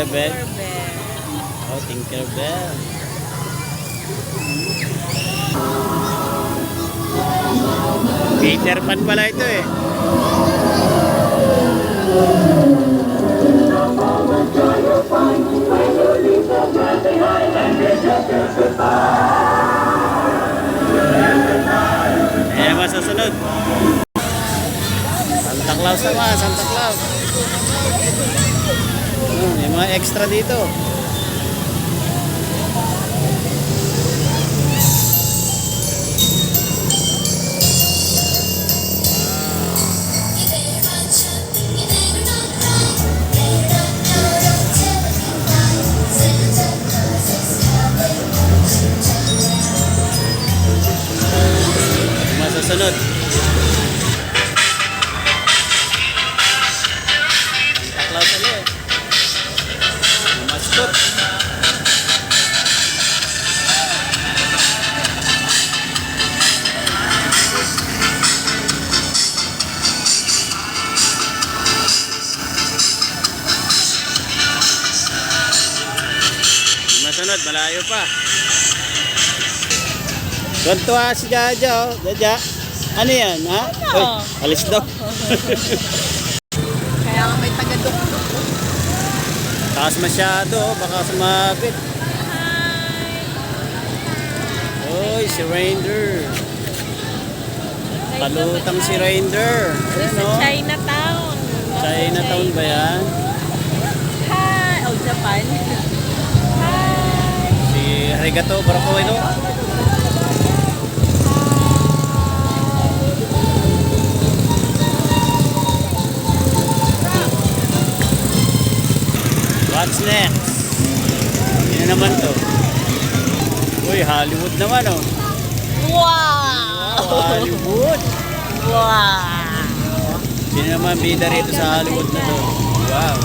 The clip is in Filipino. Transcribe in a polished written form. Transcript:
Tinkerbell. Tinkerbell. Oh, Tinkerbell. Peter Pan pala ito eh. Ayan naman susunod. Santa Claus naman, Santa Claus. May mga extra dito. Susunod. Santa Claus ulit. Mascot. Masunod, malayo pa. Gantuwa si Jaja, oh. Jaja. Ano yan, ha? Ano? Uy, alis daw. Kaya nga may tagadok. Taas masyado, oh. Baka sumabit. Uy, si Reindeer. Palutang si Reindeer. Sa Ano? Chinatown. Chinatown ba yan? Hi! Oh, Japan. Hi! Si Arigato, barako ito. What's next? Ano naman to? Uy, Hollywood naman oh. Wow! Hollywood! Wow! Sino naman bida rito sa Hollywood na to? Wow!